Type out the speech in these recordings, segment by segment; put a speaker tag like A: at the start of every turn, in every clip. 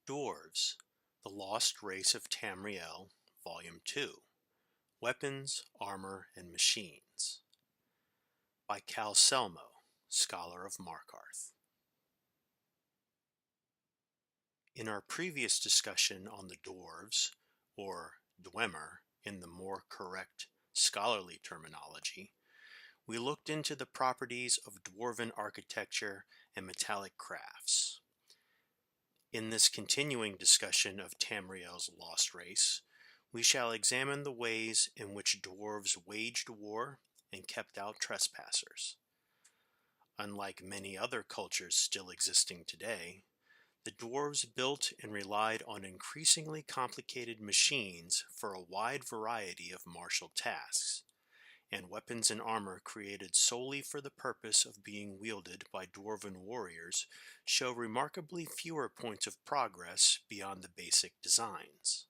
A: Dwarves, The Lost Race of Tamriel, Volume 2, Weapons, Armor, and Machines, by Cal Selmo, Scholar of Markarth. In our previous discussion on the Dwarves, or Dwemer in the more correct scholarly terminology, we looked into the properties of dwarven architecture and metallic crafts. In this continuing discussion of Tamriel's lost race, we shall examine the ways in which dwarves waged war and kept out trespassers. Unlike many other cultures still existing today, the dwarves built and relied on increasingly complicated machines for a wide variety of martial tasks, and weapons and armor created solely for the purpose of being wielded by dwarven warriors show remarkably fewer points of progress beyond the basic designs.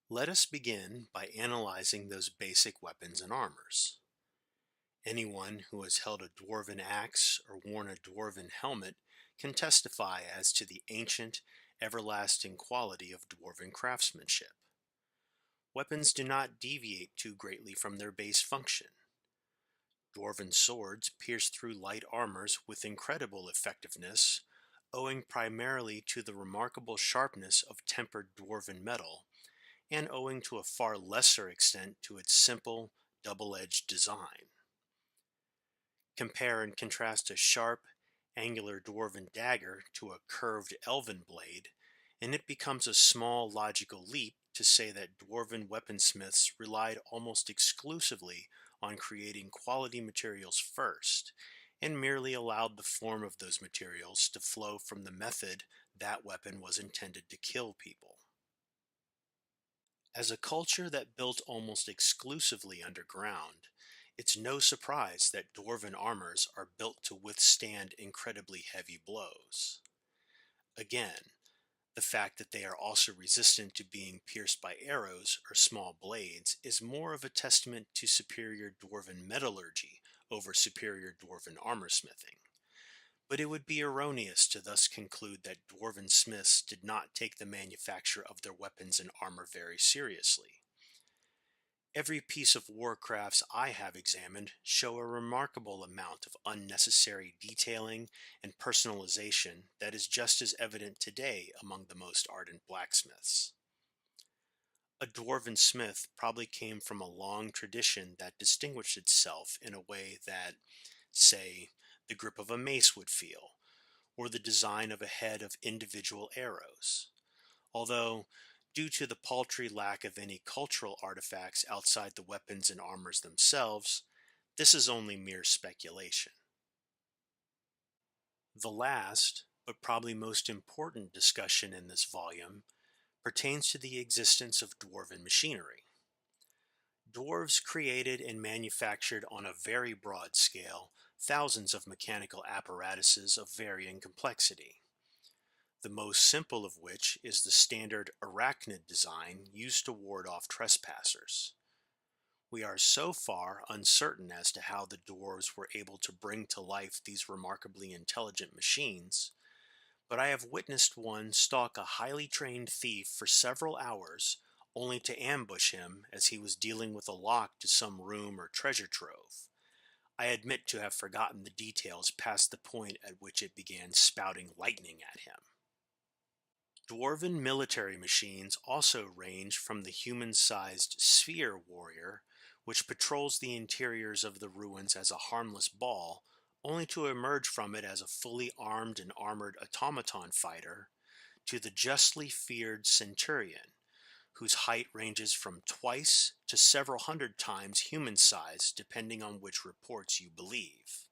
A: Let us begin by analyzing those basic weapons and armors. Anyone who has held a dwarven axe or worn a dwarven helmet can testify as to the ancient, everlasting quality of dwarven craftsmanship. Weapons do not deviate too greatly from their base function. Dwarven swords pierce through light armors with incredible effectiveness, owing primarily to the remarkable sharpness of tempered dwarven metal, and owing to a far lesser extent to its simple, double-edged design. Compare and contrast a sharp, angular dwarven dagger to a curved elven blade, and it becomes a small logical leap to say that dwarven weaponsmiths relied almost exclusively on creating quality materials first, and merely allowed the form of those materials to flow from the method that weapon was intended to kill people. As a culture that built almost exclusively underground, it's no surprise that dwarven armors are built to withstand incredibly heavy blows. Again, the fact that they are also resistant to being pierced by arrows or small blades is more of a testament to superior dwarven metallurgy over superior dwarven armorsmithing. But it would be erroneous to thus conclude that dwarven smiths did not take the manufacture of their weapons and armor very seriously. Every piece of warcrafts I have examined show a remarkable amount of unnecessary detailing and personalization that is just as evident today among the most ardent blacksmiths. A dwarven smith probably came from a long tradition that distinguished itself in a way that, say, the grip of a mace would feel, or the design of a head of individual arrows. Although, due to the paltry lack of any cultural artifacts outside the weapons and armors themselves, this is only mere speculation. The last, but probably most important discussion in this volume pertains to the existence of dwarven machinery. Dwarves created and manufactured on a very broad scale thousands of mechanical apparatuses of varying complexity, the most simple of which is the standard arachnid design used to ward off trespassers. We are so far uncertain as to how the dwarves were able to bring to life these remarkably intelligent machines, but I have witnessed one stalk a highly trained thief for several hours only to ambush him as he was dealing with a lock to some room or treasure trove. I admit to have forgotten the details past the point at which it began spouting lightning at him. Dwarven military machines also range from the human-sized sphere warrior, which patrols the interiors of the ruins as a harmless ball, only to emerge from it as a fully armed and armored automaton fighter, to the justly feared centurion, whose height ranges from twice to several hundred times human size depending on which reports you believe.